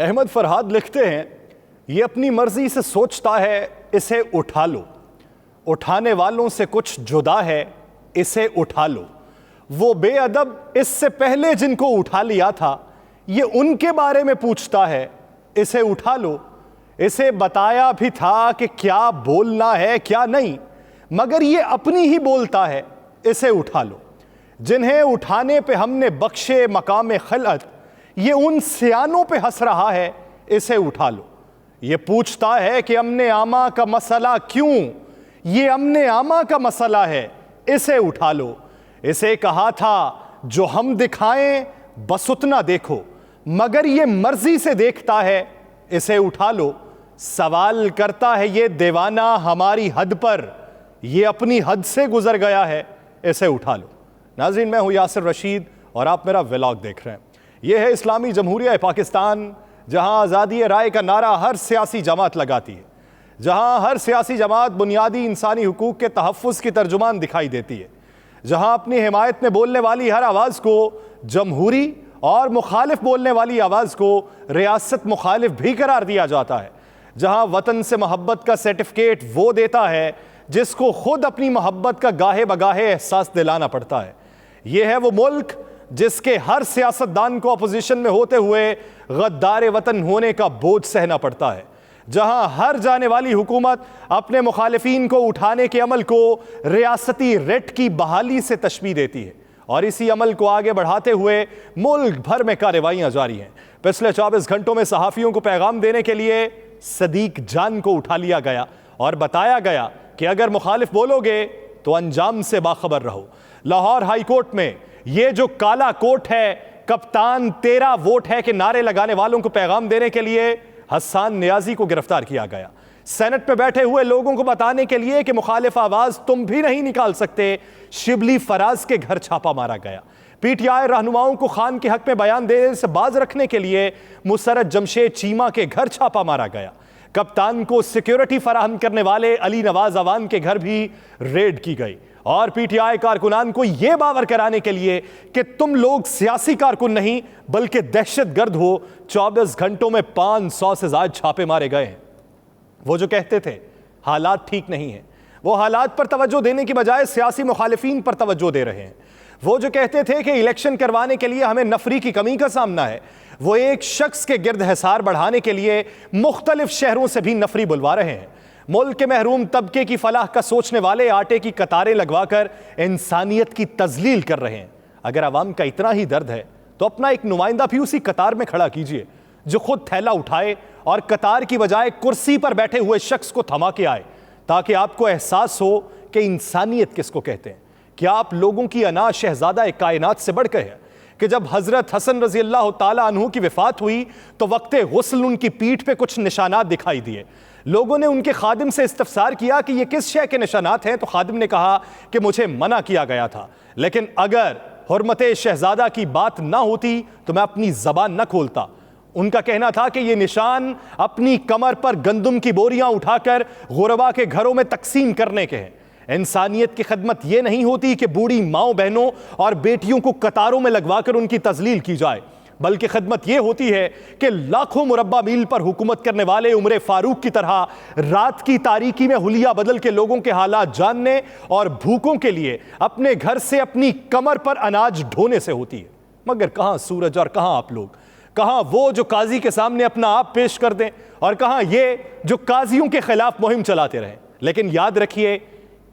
अहमद फरहाद लिखते हैं, ये अपनी मर्जी से सोचता है, इसे उठा लो। उठाने वालों से कुछ जुदा है, इसे उठा लो। वो बेअदब इससे पहले जिनको उठा लिया था, ये उनके बारे में पूछता है, इसे उठा लो। इसे बताया भी था कि क्या बोलना है क्या नहीं, मगर ये अपनी ही बोलता है, इसे उठा लो। जिन्हें उठाने पे हमने बख्शे मकाम खलअत, ये उन सियानों पे हंस रहा है, इसे उठा लो। ये पूछता है कि अमने आमा का मसला क्यों, ये अमने आमा का मसला है, इसे उठा लो। इसे कहा था जो हम दिखाएं बस उतना देखो, मगर ये मर्जी से देखता है, इसे उठा लो। सवाल करता है ये दीवाना हमारी हद पर, ये अपनी हद से गुजर गया है, इसे उठा लो। नाज़रीन, मैं हूं यासिर रशीद और आप मेरा व्लॉग देख रहे हैं। यह है इस्लामी जमहूरिया पाकिस्तान, जहां आज़ादी राय का नारा हर सियासी जमात लगाती है, जहां हर सियासी जमात बुनियादी इंसानी हुकूक के तहफ़्फ़ुज़ की तर्जुमान दिखाई देती है, जहां अपनी हिमायत में बोलने वाली हर आवाज़ को जमहूरी और मुखालिफ बोलने वाली आवाज़ को रियासत मुखालिफ भी करार दिया जाता है, जहां वतन से मोहब्बत का सर्टिफिकेट वो देता है जिसको खुद अपनी मोहब्बत का गाहे बगाहे एहसास दिलाना पड़ता है। यह है वो मुल्क जिसके हर सियासतदान को अपोजिशन में होते हुए गद्दार वतन होने का बोझ सहना पड़ता है, जहां हर जाने वाली हुकूमत अपने मुखालिफिन को उठाने के अमल को रियासती रेट की बहाली से तशबीह देती है और इसी अमल को आगे बढ़ाते हुए मुल्क भर में कार्रवाइयां जारी हैं। पिछले 24 घंटों में सहाफ़ियों को पैगाम देने के लिए सदीक जान को उठा लिया गया और बताया गया कि अगर मुखालिफ बोलोगे तो अंजाम से बाखबर रहो। लाहौर हाई कोर्ट में ये जो काला कोट है, कप्तान तेरा वोट है कि नारे लगाने वालों को पैगाम देने के लिए हसन नियाजी को गिरफ्तार किया गया। सेनेट में बैठे हुए लोगों को बताने के लिए कि मुखालिफ आवाज तुम भी नहीं निकाल सकते, शिबली फराज के घर छापा मारा गया। पीटीआई रहनुमाओं को खान के हक में बयान देने से बाज रखने के लिए मुसरत जमशेद चीमा के घर छापा मारा गया। कप्तान को सिक्योरिटी फराहम करने वाले अली नवाज अवान के घर भी रेड की गई और पीटीआई कारकुनान को यह बावर कराने के लिए कि तुम लोग सियासी कारकुन नहीं बल्कि दहशतगर्द हो, 24 घंटों में 500 से ज्यादा छापे मारे गए हैं। वो जो कहते थे हालात ठीक नहीं है, वो हालात पर तवज्जो देने की बजाय सियासी मुखालिफिन पर तवज्जो दे रहे हैं। वो जो कहते थे कि इलेक्शन करवाने के लिए हमें नफरी की कमी का सामना है, वो एक शख्स के गिर्द हिसार बढ़ाने के लिए मुख्तलिफ शहरों से भी नफरी बुलवा रहे हैं। मुल्क के महरूम तबके की फलाह का सोचने वाले आटे की कतारें लगवाकर इंसानियत की तजलील कर रहे हैं। अगर अवाम का इतना ही दर्द है तो अपना एक नुमाइंदा भी उसी कतार में खड़ा कीजिए जो खुद थैला उठाए और कतार की बजाय कुर्सी पर बैठे हुए शख्स को थमा के आए, ताकि आपको एहसास हो कि इंसानियत किसको कहते हैं। क्या आप लोगों की अना शहजादा कायनात से बढ़कर है कि जब हजरत हसन रजी अल्लाह ताला अन्हु की वफात हुई तो वक्ते गुस्ल उनकी पीठ पे कुछ निशानात दिखाई दिए। लोगों ने उनके खादिम से इस्तफसार किया कि ये किस शय के निशानात हैं, तो खादिम ने कहा कि मुझे मना किया गया था, लेकिन अगर हुर्मते शहजादा की बात ना होती तो मैं अपनी जबान न खोलता। उनका कहना था कि ये निशान अपनी कमर पर गंदुम की बोरियां उठाकर गुरबा के घरों में तकसीम करने के हैं। इंसानियत की खदमत यह नहीं होती कि बूढ़ी माओ बहनों और बेटियों को कतारों में लगवाकर उनकी तजलील की जाए, बल्कि खदमत यह होती है कि लाखों मुरब्बा मील पर हुकूमत करने वाले उमर फारूक की तरह रात की तारीकी में हुलिया बदल के लोगों के हालात जानने और भूखों के लिए अपने घर से अपनी कमर पर अनाज ढोने से होती है। मगर कहां सूरज और कहां आप लोग, कहां वो जो काजी के सामने अपना आप पेश कर दें और कहां ये जो काजियों के खिलाफ मुहिम चलाते रहें। लेकिन याद रखिए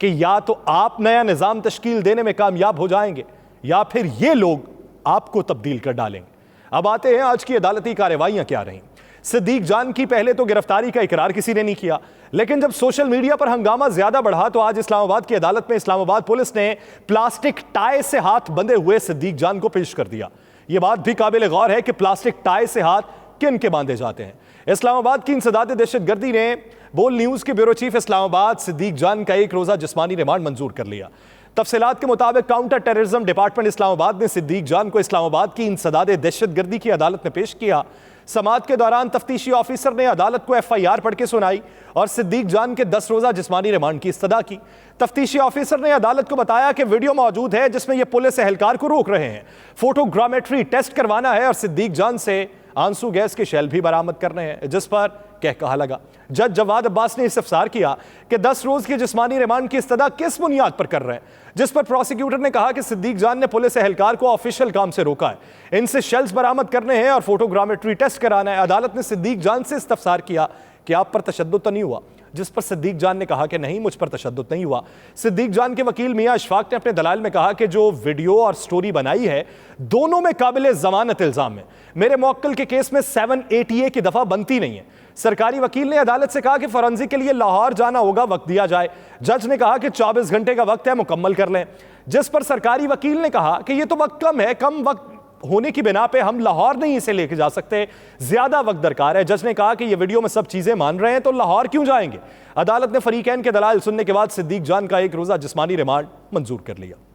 कि या तो आप नया निजाम तश्कील देने में कामयाब हो जाएंगे या फिर ये लोग आपको तब्दील कर डालेंगे। अब आते हैं आज की अदालती कार्रवाइयां क्या रहीं। सिद्दीक जान की पहले तो गिरफ्तारी का इकरार किसी ने नहीं किया, लेकिन जब सोशल मीडिया पर हंगामा ज्यादा बढ़ा तो आज इस्लामाबाद की अदालत में इस्लामाबाद पुलिस ने प्लास्टिक टाई से हाथ बंधे हुए सिद्दीक जान को पेश कर दिया। यह बात भी काबिल गौर है कि प्लास्टिक टाई से हाथ किन के बांधे जाते हैं। इस्लामाबाद की इंसदाद दहशतगर्दी ने बोल न्यूज के ब्यूरो चीफ इस्लामाबाद सिद्दीक जान का 1 रोजा जिस्मानी रिमांड मंजूर कर लिया। तफसीलात के मुताबिक काउंटर टेररिज्म डिपार्टमेंट इस्लामाबाद ने सिद्दीक जान को इस्लामाबाद की इंसदाद दहशतगर्दी की अदालत में पेश किया। समाअत के दौरान तफ्तीशी ऑफिसर ने अदालत को FIR पढ़ के सुनाई और सिद्दीक जान के 10 रोजा जिस्मानी रिमांड की इस्तदा की। तफ्तीशी ऑफिसर ने अदालत को बताया कि वीडियो मौजूद है जिसमें यह पुलिस एहलकार को रोक रहे हैं, फोटोग्रामेट्री टेस्ट करवाना है और सिद्दीक जान से आंसू गैस के शेल भी बरामद करने हैं, जिस पर कहा लगा। जज जवाद अब्बास ने इस्तफसार किया कि 10 रोज के जिस्मानी रिमांड की इस्तदा किस बुनियाद पर कर रहे हैं, जिस पर प्रोसिक्यूटर ने कहा कि सिद्दीक जान ने पुलिस एहलकार को ऑफिशियल काम से रोका है, इनसे शेल्स बरामद करने हैं और फोटोग्रामेट्री टेस्ट कराना है। अदालत ने सिद्दीक जान से इस्तफसार किया कि आप पर तशद्दुद तो नहीं हुआ, जिस पर सिद्दीक जान ने कहा कि नहीं, मुझ पर तशद्दुद नहीं हुआ। सिद्दीक जान के वकील मियां अशफाक ने अपने दलाइल में कहा कि जो वीडियो और स्टोरी बनाई है दोनों में काबिल जमानत इल्जाम है। मेरे मौक्किल के केस में 780A की दफा बनती नहीं है। सरकारी वकील ने अदालत से कहा कि फॉरेंसिक के लिए लाहौर जाना होगा, वक्त दिया जाए। जज ने कहा कि 24 घंटे का वक्त है, मुकम्मल कर लें, जिस पर सरकारी वकील ने कहा कि यह तो वक्त कम है, कम वक्त होने की बिना पे हम लाहौर नहीं इसे लेके जा सकते, ज्यादा वक्त दरकार है। जज ने कहा कि ये वीडियो में सब चीजें मान रहे हैं तो लाहौर क्यों जाएंगे। अदालत ने फरीकैन के दलाइल सुनने के बाद सिद्दीक जान का 1 रोजा जिस्मानी रिमांड मंजूर कर लिया।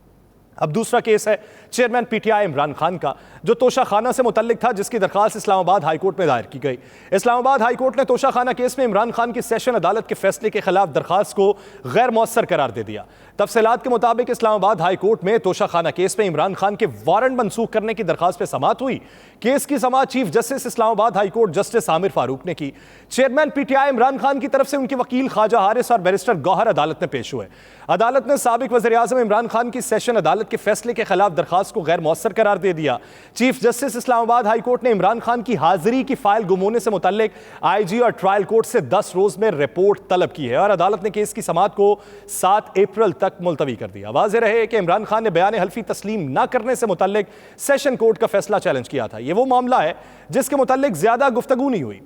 अब दूसरा केस है चेयरमैन पीटीआई इमरान खान का, जो तोशा खाना से मुतल्लिक था, जिसकी दरखास्त इस्लामाबाद हाईकोर्ट में दायर की गई। इस्लामाबाद हाईकोर्ट ने तोशा खाना केस में इमरान खान की सेशन अदालत के फैसले के खिलाफ दरखास्त को गैर मौसर करार दे दिया। तफसीलात के मुताबिक इस्लामाबाद हाईकोर्ट में तोशा खाना केस में इमरान खान के वारंट मनसूख करने की दरखास्त पर समाअत हुई। केस की समाअत chief justice Islamabad high court justice Aamir Farooq ने की। चेयरमैन पीटीआई इमरान खान की तरफ से उनके वकील ख्वाजा हारिस और बैरिस्टर गौहर अदालत में पेश हुए। अदालत ने साबिक वज़ीर आज़म इमरान खान की सेशन अदालत के फैसले के खिलाफ दरखास्त को गैर मौसर करार दे दिया। चीफ जस्टिस इस्लामाबाद हाईकोर्ट ने इमरान खान की हाजिरी की फाइल गुम होने से मुतल्लिक आईजी और ट्रायल कोर्ट से 10 रोज में रिपोर्ट तलब की है और अदालत ने केस की समाअत को 7 अप्रैल तक मुलतवी कर दिया। वाज़ेह रहे कि इमरान खान ने बयान हल्फी तस्लीम न करने से मुतल्लिक सेशन कोर्ट का फैसला चैलेंज किया था। यह वो मामला है जिसके मुतल्लिक ज्यादा गुफ्तगू नहीं हुई।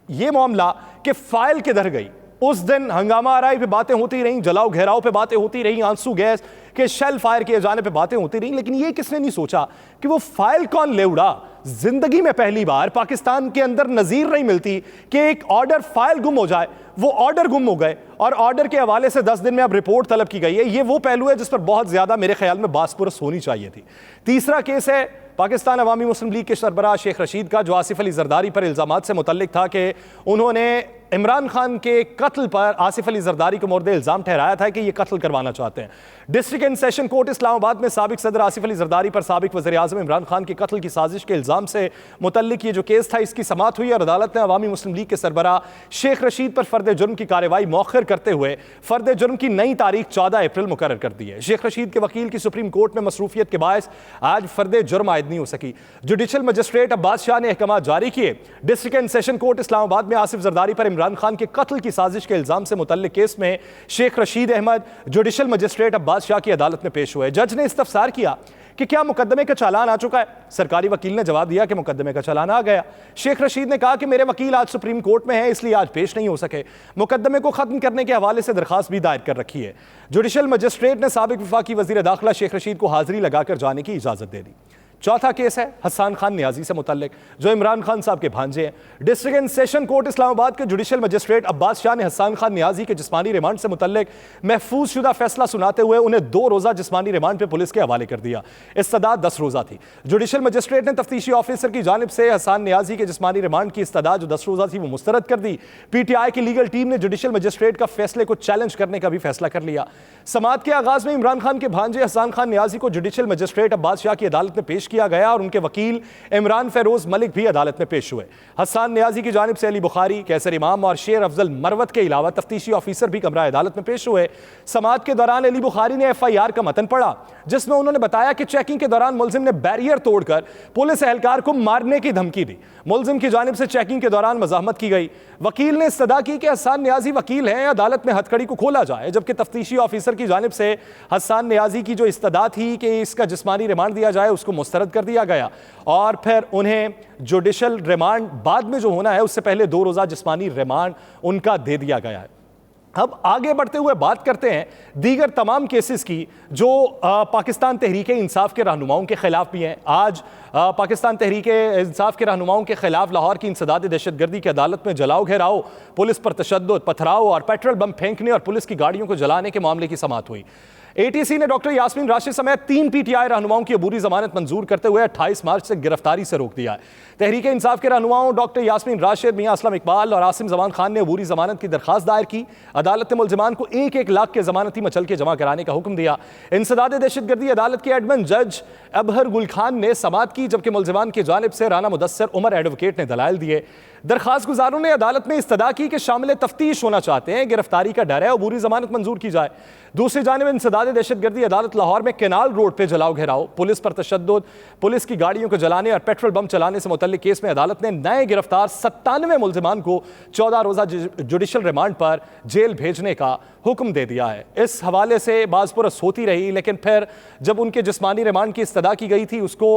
यह मामला कि फाइल किधर गई, उस दिन हंगामा आराई पे बातें होती रहीं, जलाओ घेराव पे बातें होती रहीं, आंसू गैस के शेल फायर किए जाने पे बातें होती रहीं, लेकिन ये किसने नहीं सोचा कि वो फाइल कौन ले उड़ा। जिंदगी में पहली बार पाकिस्तान के अंदर नजीर नहीं मिलती कि एक ऑर्डर फाइल गुम हो जाए। वो ऑर्डर गुम हो गए और ऑर्डर के हवाले से 10 दिन में अब रिपोर्ट तलब की गई है। ये वो पहलू है जिस पर बहुत ज्यादा मेरे ख्याल में बासपुरस होनी चाहिए थी। तीसरा केस है पाकिस्तान अवामी मुस्लिम लीग के सरबराह शेख रशीद का, जो आसिफ अली जरदारी पर इल्जामात से मुतल्लिक था कि उन्होंने इमरान खान के कत्ल पर आसिफ अली जरदारी को मोर्दे इल्जाम ठहराया था कि ये कत्ल करवाना चाहते हैं। District and session court Islamabad में साबिक सदर आसिफ अली जरदारी पर साबिक वज़ीर आज़म इमरान खान के कत्ल की साजिश के इल्जाम से मुतल्लिक ये जो केस था, इसकी समाअत हुई और अदालत ने अवामी मुस्लिम लीग के सरबराह शेख रशीद पर फर्द जुर्म की कार्रवाई मौखर करते हुए फर्द जुर्म की नई तारीख 14 अप्रैल मुकर्रर कर दी है। शेख रशीद के वकील की सुप्रीम कोर्ट में मसरूफियत के बायस आज फर्द जुर्म आयद नहीं हो सकी। जुडिशल मजिस्ट्रेट अब्बास शाह ने अहकाम जारी किए। District and session court Islamabad में आसिफ जरदारी पर इमरान खान के कत्ल की साजिश के इल्जाम से मुतल्लिक केस में शेख रशीद अहमद जुडिशल मजिस्ट्रेट अब्बास शाह की अदालत में पेश हुए। जज ने इस्तफसार किया कि क्या मुकदमे का चालान आ चुका है। सरकारी वकील ने जवाब दिया कि मुकदमे का चालान आ गया। शेख रशीद ने कहा कि मेरे वकील आज सुप्रीम कोर्ट में हैं, इसलिए आज पेश नहीं हो सके। मुकदमे को खत्म करने के हवाले से दरखास्त भी दायर कर रखी है। जुडिशल मजिस्ट्रेट ने साबिक वफाकी वजीर दाखिला शेख रशीद को हाजिरी लगाकर जाने की इजाजत दे दी। चौथा केस है हसन खान नियाजी से मुतल्लिक, जो इमरान खान साहब के भांजे हैं। District and session court Islamabad के जुडिशल मजिस्ट्रेट अब्बास शाह ने हसन खान नियाजी के जिस्मानी रिमांड से मुतल्लिक महफूज शुदा फैसला सुनाते हुए उन्हें 2 रोजा जिस्मानी रिमांड पर पुलिस के हवाले कर दिया। इस्तदाद 10 रोजा थी। जुडिशल मजिस्ट्रेट ने तफ्तीशी ऑफिसर की जानिब से हसन नियाजी के जिस्मानी रिमांड की इस्तदाद जो 10 रोजा थी वो मुस्तरद कर दी। पीटीआई की लीगल टीम ने जुडिशल मजिस्ट्रेट का फैसले को चैलेंज करने का भी फैसला कर लिया। समाअत के आगाज में इमरान खान के भांजे हसन खान नियाजी को जुडिशल मजिस्ट्रेट अब्बास शाह की अदालत में पेश किया गया और उनके वकील इमरान फेरोज मलिक भी अदालत में पेश हुए। हसन नियाजी की जानिब से अली बुखारी, कैसर इमाम और शेर अफजल मरवत के अलावा तफ्तीशी ऑफिसर भी कमरा अदालत में पेश हुए। समाअत के दौरान अली बुखारी ने FIR का मतन पढ़ा, जिसमें उन्होंने बताया कि चेकिंग के दौरान मुलजिम ने बैरियर तोड़कर पुलिस एहलकार को मारने की धमकी दी। मुलजिम की जानिब से चेकिंग के दौरान मज़ाहमत की गई। वकील ने इस्तदा की कि हसन नियाजी वकील हैं, अदालत में हथकड़ी को खोला जाए, जबकि तफ्तीशी ऑफिसर की जानिब से हसन नियाजी की जो इस्तदा थी कि इसका जिस्मानी रिमांड दिया जाए उसको मुस्तरद कर दिया गया और फिर उन्हें जुडिशल रिमांड बाद में जो होना है उससे पहले 2 रोजा जिस्मानी रिमांड उनका दे दिया गया है। अब आगे बढ़ते हुए बात करते हैं दीगर तमाम केसेस की जो पाकिस्तान तहरीक इंसाफ के रहनुमाओं के खिलाफ भी हैं। आज पाकिस्तान तहरीक इंसाफ के रहनुमाओं के खिलाफ लाहौर की इंसदाद दहशतगर्दी की अदालत में जलाओ घेराव, पुलिस पर तशद्दुद, पथराव और पेट्रोल बम फेंकने और पुलिस की गाड़ियों को जलाने के मामले की समाअत हुई। ATC ने डॉक्टर यास्मीन राशिद समेत 3 PTI रहनुमाओं की अबूरी जमानत मंजूर करते हुए 28 मार्च से गिरफ्तारी से रोक दिया है। तहरीक इंसाफ के रहनुमाओं डॉक्टर यास्मीन राशिद, मियां असलम इकबाल और आसिम जमान खान ने अबूरी जमानत की दरखास्त दायर की। अदालत ने मुलजिमान को 1-1 लाख के जमानती मचल के जमा कराने का हुक्म दिया। इंसदाद दहशतगर्दी अदालत के एडमिन जज अबहर गुल खान ने समाअत की, जबकि मुलजिमान की जानिब से राना मुदस्सर उमर एडवोकेट ने दलाइल दिए। दरखास्त गुजारों ने अदालत में इस्तदा की कि शामिल तफ्तीश होना चाहते हैं, गिरफ्तारी का डर है, अबूरी जमानत मंजूर की जाए। दूसरी जानिब इंसदाद दहशतगर्दी अदालत लाहौर में केनाल रोड पर जलाओ घेराव, पुलिस पर तशद्दुद, पुलिस की गाड़ियों को जलाने और पेट्रोल बम चलाने से मुतल्लिक केस में अदालत ने नए गिरफ्तार 97 मुलजिमान को 14 रोजा जुडिशल रिमांड पर जेल भेजने का हुक्म दे दिया है। इस हवाले से बाज़पुरस होती रही, लेकिन फिर जब उनके जिस्मानी रिमांड की इस्तदा की गई थी उसको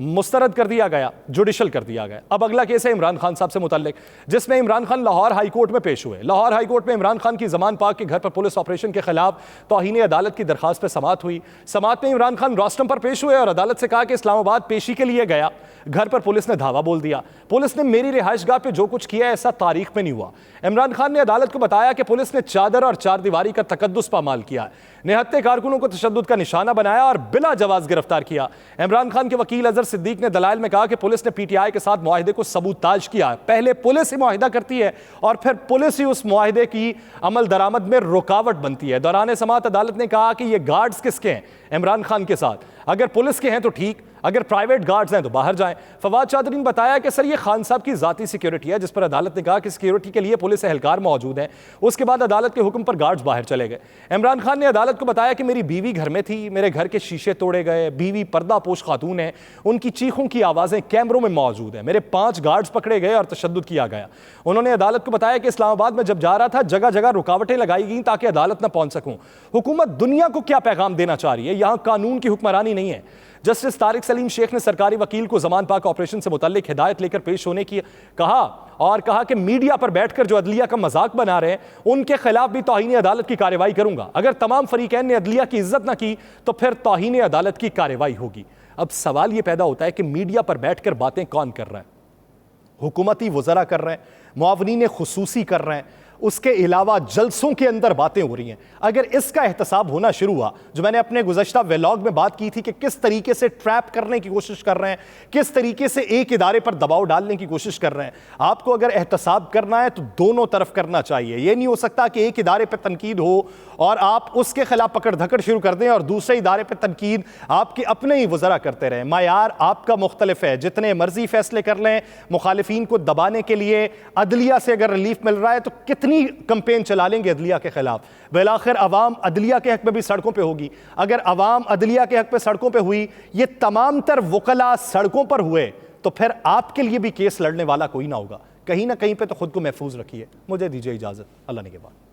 मुस्तरद कर दिया गया, जुडिशल कर दिया गया। अब अगला केस है इमरान खान साहब से मुतल्लिक, जिसमें इमरान खान लाहौर हाई कोर्ट में पेश हुए। लाहौर हाई कोर्ट में इमरान खान की जमान पाक के घर पर पुलिस ऑपरेशन के खिलाफ तौहीन अदालत की दरखास्त पर समाअत हुई। समाअत में इमरान खान रोस्टम पर पेश हुए और अदालत से कहा कि इस्लामाबाद पेशी के लिए गया, घर पर पुलिस ने धावा बोल दिया। पुलिस ने मेरी रिहाइश गाह पर जो कुछ किया ऐसा तारीख में नहीं हुआ। इमरान खान ने अदालत को बताया कि पुलिस ने चादर और चार दीवारी का तकद्दुस पामाल किया, निहत्ते कारकुनों को तशद्दुद का निशाना बनाया और बिला जवाज गिरफ्तार किया। इमरान खान के वकील अजहर सिद्दीक ने दलाइल में कहा कि पुलिस ने पीटीआई के साथ मुआहिदे को सबूताज किया। पहले पुलिस ही मुआहिदा करती है और फिर पुलिस ही उस मुआहिदे की अमल दरामद में रुकावट बनती है। दौरान समाअत अदालत ने कहा कि ये गार्ड्स किसके हैं? इमरान खान के साथ। अगर पुलिस के हैं तो ठीक, अगर प्राइवेट गार्ड्स हैं तो बाहर जाएं। फवाद चौधरी ने बताया कि सर ये खान साहब की जाती सिक्योरिटी है, जिस पर अदालत ने कहा कि सिक्योरिटी के लिए पुलिस एहलकार मौजूद हैं। उसके बाद अदालत के हुक्म पर गार्ड्स बाहर चले गए। इमरान खान ने अदालत को बताया कि मेरी बीवी घर में थी, मेरे घर के शीशे तोड़े गए, बीवी पर्दापोश खातून है, उनकी चीखों की आवाज़ें कैमरों में मौजूद हैं, मेरे 5 गार्ड्स पकड़े गए और तशद्दुद किया गया। उन्होंने अदालत को बताया कि इस्लामाबाद में जब जा रहा था जगह जगह रुकावटें लगाई गई ताकि अदालत न पहुंच सकूं। हुकूमत दुनिया को क्या पैगाम देना चाह रही है? यहां कानून की हुक्मरानी नहीं है। जस्टिस तारिक सलीम शेख ने सरकारी वकील को जमान पाक ऑपरेशन से मुतल्लिक हिदायत लेकर पेश होने की कहा कि मीडिया पर बैठकर जो अदलिया का मजाक बना रहे हैं उनके खिलाफ भी तौहीन अदालत की कार्रवाई करूंगा। अगर तमाम फरीकैन ने अदलिया की इज्जत ना की तो फिर तौहीन अदालत की कार्रवाई होगी। अब सवाल यह पैदा होता है कि मीडिया पर बैठकर बातें कौन कर रहा है? हुकूमती वज़रा कर रहे हैं, मुआवनीन खुसूसी कर रहे हैं, उसके अलावा जलसों के अंदर बातें हो रही हैं। अगर इसका एहतसाब होना शुरू हुआ, जो मैंने अपने गुज़श्ता व्लॉग में बात की थी कि किस तरीके से ट्रैप करने की कोशिश कर रहे हैं, किस तरीके से एक इदारे पर दबाव डालने की कोशिश कर रहे हैं, आपको अगर एहतसाब करना है तो दोनों तरफ करना चाहिए। यह नहीं हो सकता कि एक इदारे पर तनकीद हो और आप उसके खिलाफ पकड़ धकड़ शुरू कर दें और दूसरे इदारे पर तनकीद आपके अपने ही वज़रा करते रहें। मायार आपका मुख्तलिफ है, जितने मर्जी फैसले कर लें, मुखालिफिन को दबाने के लिए अदलिया से अगर रिलीफ मिल रहा है तो कितनी कंपेन चला लेंगे अदलिया के खिलाफ? बिलाखिर अवाम अदलिया के हक में भी सड़कों पे होगी। अगर अवाम अदलिया के हक पे सड़कों पे हुई, ये तमाम तर वकला सड़कों पर हुए, तो फिर आपके लिए भी केस लड़ने वाला कोई ना होगा। कहीं ना कहीं पे तो खुद को महफूज रखिए। मुझे दीजिए इजाजत, अल्लाह ने के बाद।